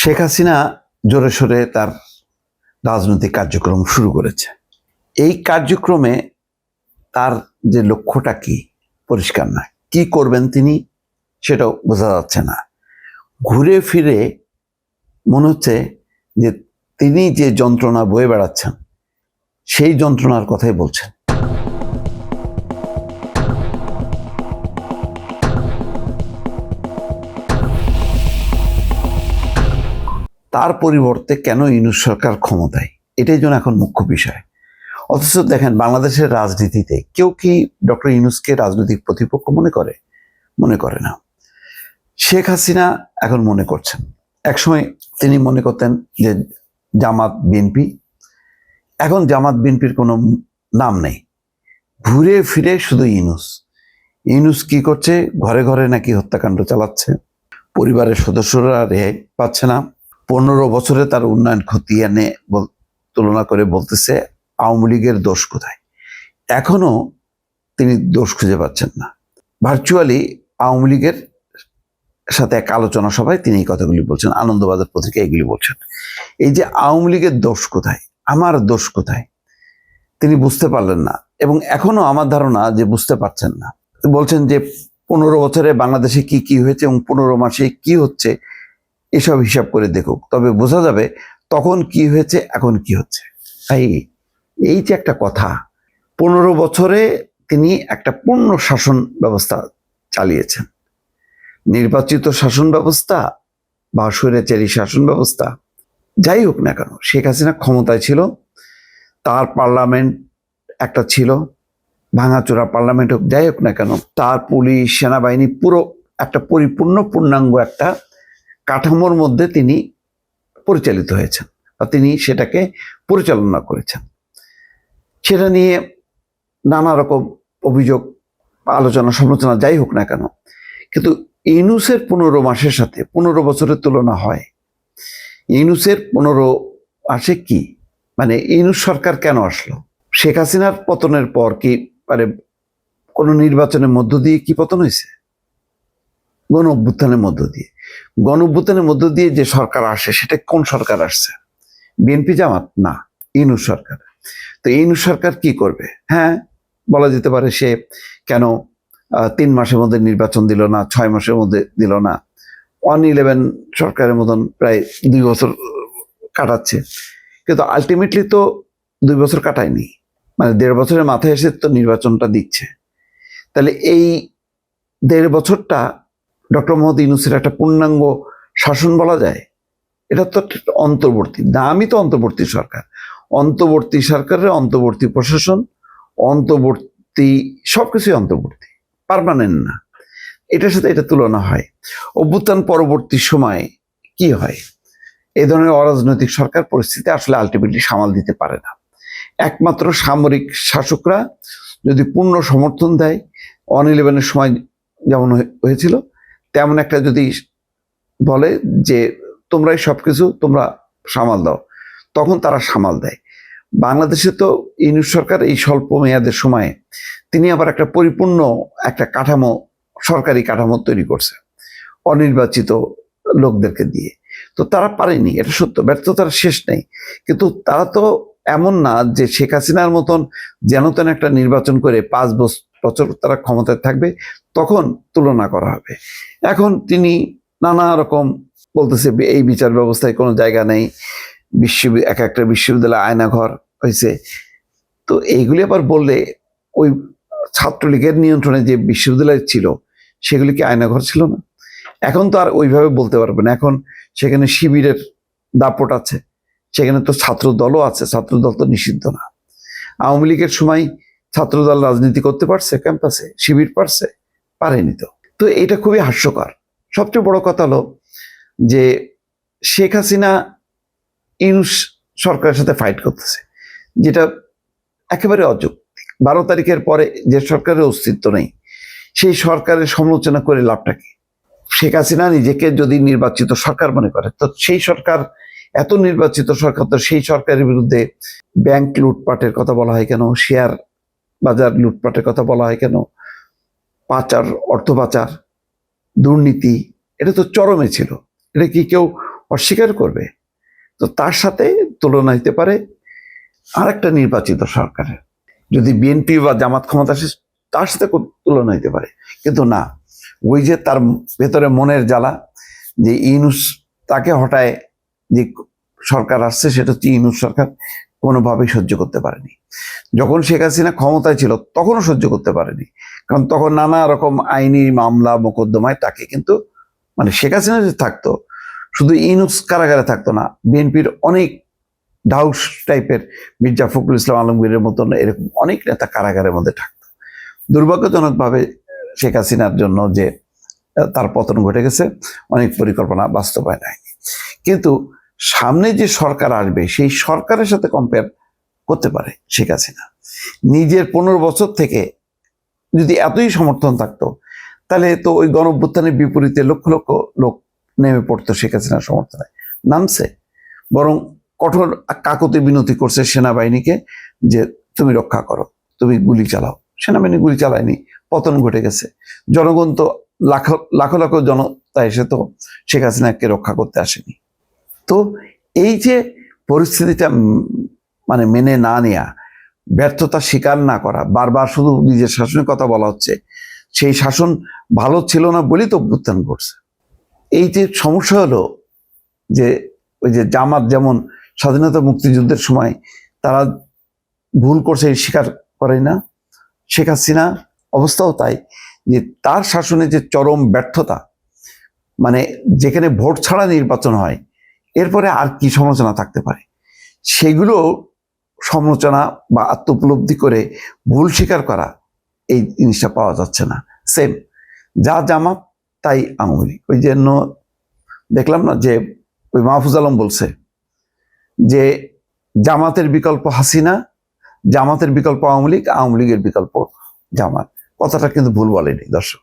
শেখ হাসিনা জোরে সোরে তার রাজনৈতিক কার্যক্রম শুরু করেছে। এই কার্যক্রমে তার যে লক্ষ্যটা কি পরিষ্কার নয়, কি করবেন তিনি সেটাও বোঝা যাচ্ছে না। ঘুরে ফিরে মনে হচ্ছে যে তিনি যে যন্ত্রণা বয়ে বেড়াচ্ছেন সেই যন্ত্রণার কথাই বলছেন। তার পরিবর্তে কেন ইউনূস সরকার ক্ষমতায়, এটাই যেন এখন মুখ্য বিষয়। অথচ দেখেন, বাংলাদেশের রাজনীতিতে কেউ কি ডক্টর ইউনূসকে রাজনৈতিক প্রতিপক্ষ মনে করে? মনে করে না। শেখ হাসিনা এখন মনে করছেন, একসময় তিনি মনে করতেন যে জামাত বিএনপি, এখন জামাত বিএনপির কোনো নাম নেই, ঘুরে ফিরে শুধু ইউনূস। ইউনূস কি করছে? ঘরে ঘরে নাকি হত্যাকাণ্ড চালাচ্ছে, পরিবারের সদস্যরা রেহাই পাচ্ছে না। 15 বছরে তার উন্নয়ন খতিয়ে এনে তুলনা করে বলতেছে আওয়ামী লীগের দোষ কোথায়। এখনো তিনি দোষ খুঁজে পাচ্ছেন না। ভার্চুয়ালি আওয়ামী লীগের সাথে এক আলোচনা সভায় তিনি এই কথাগুলি বলছেন, আনন্দবাজার পত্রিকা এগুলি বলছেন। এই যে আওয়ামী লীগের দোষ কোথায়, আমার দোষ কোথায়, তিনি বুঝতে পারলেন না, এবং এখনো আমার ধারণা যে বুঝতে পারছেন না। বলছেন যে 15 বছরে বাংলাদেশে কি কি হয়েছে এবং 15 মাসে কি হচ্ছে এসব হিসাব করে দেখুক, তবে বোঝা যাবে তখন কি হয়েছে এখন কি হচ্ছে। তাই এই যে একটা কথা, 15 বছরে তিনি একটা পূর্ণ শাসন ব্যবস্থা চালিয়েছেন। নির্বাচিত শাসন ব্যবস্থা বা স্বৈরাচারী শাসন ব্যবস্থা, যাই হোক না কেন, শেখ হাসিনা ক্ষমতায় ছিল, তার পার্লামেন্ট একটা ছিল, ভাঙাচোরা পার্লামেন্ট হোক, যাই হোক না কেন, তার পুলিশ সেনাবাহিনী পুরো একটা পরিপূর্ণ পূর্ণাঙ্গ একটা কাঠামোর মধ্যে তিনি পরিচালিত হয়েছেন বা তিনি সেটাকে পরিচালনা করেছেন। সেটা নিয়ে নানা রকম অভিযোগ, আলোচনা, সমালোচনা যাই হোক না কেন, কিন্তু ইউনূসের 15 মাসের সাথে 15 বছরের তুলনা হয়। ইউনূসের 15 মাসে কি, মানে ইউনূস সরকার কেন আসলো? শেখ হাসিনার পতনের পর কি মানে কোনো নির্বাচনের মধ্য দিয়ে কি পতন হয়েছে? গণ অভ্যুত্থানের মধ্য দিয়ে। গণ অভ্যুত্থানের মধ্য দিয়ে যে সরকার আসে সেটা কোন সরকার আসছে? বিএনপি জামাত না, ইউনূস সরকার। তো ইউনূস সরকার কি করবে? হ্যাঁ, বলা যেতে পারে সে কেন 3 মাসের মধ্যে নির্বাচন দিল না, 6 মাসের মধ্যে দিল না। 111 সরকারের মতন প্রায় 2 বছর কাটাচ্ছে, কিন্তু আলটিমেটলি তো 2 বছর কাটায়নি, মানে 1.5 বছরের মাথায় এসে তো নির্বাচনটা দিচ্ছে। তাহলে এই 1.5 বছরটা ডক্টর মোহাম্মদ ইউনূসের একটা পূর্ণাঙ্গ শাসন বলা যায়? এটা তো অন্তর্বর্তী, নামই তো অন্তর্বর্তী সরকার। অন্তর্বর্তী সরকারের অন্তর্বর্তী প্রশাসন, অন্তর্বর্তী সবকিছুই অন্তর্বর্তী, পার্মানেন্ট না। এটার সাথে এটা তুলনা হয়। অভ্যুত্থান পরবর্তী সময়ে কি হয়? এই ধরনের অরাজনৈতিক সরকার পরিস্থিতি আসলে আলটিমেটলি সামাল দিতে পারে না। একমাত্র সামরিক শাসকরা যদি পূর্ণ সমর্থন দেয়, 111-এর সময় যেমন হয়েছিল তেমন একটা যদি বলে যে তোমরাই সবকিছু তোমরা সামাল দাও, তখন তারা সামাল দেয়। বাংলাদেশে তো ইউনূস সরকার এই স্বল্প মেয়াদের সময়ে তিনি আবার একটা পরিপূর্ণ একটা কাঠামো, সরকারি কাঠামো তৈরি করছে অনির্বাচিত লোকদেরকে দিয়ে। তো তারা পারেনি, এটা সত্য, ব্যর্থতার শেষ নেই। কিন্তু তারা তো এমন না যে শেখ হাসিনার মতন যেন তেন একটা নির্বাচন করে 5 বছর তারা ক্ষমতায় থাকবে তখন তুলনা করা হবে। এখন তিনি নানা রকম বলতেছে এই বিচার ব্যবস্থায় কোনো জায়গা নেই, এক একটা বিশ্ববিদ্যালয় আয়নাঘর হয়েছে। তো এইগুলি আবার বললে ওই ছাত্রলীগের নিয়ন্ত্রণে যে বিশ্ববিদ্যালয় ছিল সেগুলি কি আয়নাঘর ছিল না? এখন তো আর ওইভাবে বলতে পারবে না। এখন সেখানে শিবিরের দাপট আছে, সেখানে তো ছাত্র দলও আছে, ছাত্র দল তো নিষিদ্ধ না। আওয়ামী লীগের সময় ছাত্র দল রাজনীতি করতে পারছে ক্যাম্পাসে, শিবির পারছে? পারেনি। তো এটা খুবই হাস্যকর। সবচেয়ে বড় কথা হলো যে শেখ হাসিনা ইউনূস সরকারের সাথে ফাইট করতেছে, যেটা একেবারে অযৌক্তিক। 12 তারিখের পরে যে সরকারের অস্তিত্ব নেই সেই সরকারের সমালোচনা করে লাভটা কি? শেখ হাসিনা নিজেকে যদি নির্বাচিত সরকার মনে করে, তো সেই সরকার এত নির্বাচিত সরকার, তো সেই সরকারের বিরুদ্ধে ব্যাংক লুটপাটের কথা বলা হয় কেন? শেয়ার বাজার লুটপাটের কথা বলা হয় কেন? পাচার, অর্থ পাচার, দুর্নীতি, এটা তো চরমে ছিল। এটা কি কেউ অস্বীকার করবে। তো তার সাথে তুলনা হতে পারে আরেকটা নির্বাচিত সরকারের, যদি বিএনপি বা জামাত ক্ষমতা আসে তার সাথে তুলনা হতে পারে। কিন্তু না, ওই যে তার ভেতরে মনের জ্বালা, যে ইউনূস তাকে হটায় যে সরকার আসছে, সেটা হচ্ছে ইউনূস সরকার, কোনোভাবেই সহ্য করতে পারেনি। যখন শেখ হাসিনা ক্ষমতায় ছিল তখনও সহ্য করতে পারেনি, কারণ তখন নানা রকম আইনি মামলা মোকদ্দমায় তাকে কিন্তু, মানে শেখ হাসিনা যে থাকতো, শুধু ইউনূস কারাগারে থাকতো না, বিএনপির অনেক ডাউস টাইপের, মির্জা ফখরুল ইসলাম আলমগীরের মতন এরকম অনেক নেতা কারাগারের মধ্যে থাকতো। দুর্ভাগ্যজনকভাবে শেখ হাসিনার জন্য যে তার পতন ঘটে গেছে, অনেক পরিকল্পনা বাস্তবায়ন হয়নি। কিন্তু সামনে যে সরকার আসবে সেই সরকারের সাথে কম্পেয়ার করতে পারে শেখ হাসিনা। নিজের 15 বছর থেকে যদি এতই সমর্থন থাকতো, তাহলে তো ওই গণঅভ্যুত্থানের বিপরীতে লক্ষ লক্ষ লোক নেমে পড়তো শেখ হাসিনার সমর্থনে। নামছে, বরং কঠোর কাকুতি বিনতি করছে সেনাবাহিনীকে যে তুমি রক্ষা করো, তুমি গুলি চালাও। সেনাবাহিনী গুলি চালায়নি, পতন ঘটে গেছে। জনগণ তো লাখো লাখো লাখো জনতা এসে তো শেখ হাসিনাকে রক্ষা করতে আসেনি। তো এই যে পরিস্থিতিটা মানে মেনে না নেয়া, ব্যর্থতা স্বীকার না করা, বারবার শুধু নিজের শাসনের কথা বলা হচ্ছে, সেই শাসন ভালো ছিল না বলেই তো অভ্যুত্থান ঘটছে। এই যে সমস্যা হলো যে ওই যে জামাত যেমন স্বাধীনতা মুক্তিযুদ্ধের সময় তারা ভুল করছে স্বীকার করে না, শেখ হাসিনা অবস্থাও তাই, যে তার শাসনে যে চরম ব্যর্থতা, মানে যেখানে ভোট ছাড়া নির্বাচন হয়, এরপরে আর কি সমালোচনা থাকতে পারে, সেগুলো সমালোচনা বা আত্মোপলব্ধি করে ভুল স্বীকার করা, এই জিনিসটা পাওয়া যাচ্ছে না। সেম যা জামাত তাই আওয়ামী লীগ। ওই জন্য দেখলাম না যে ওই মাহফুজ আলম বলছে যে জামাতের বিকল্প হাসিনা, জামাতের বিকল্প আওয়ামী লীগ, আওয়ামী লীগের বিকল্প জামাত। কথাটা কিন্তু ভুল বলেনি দর্শক।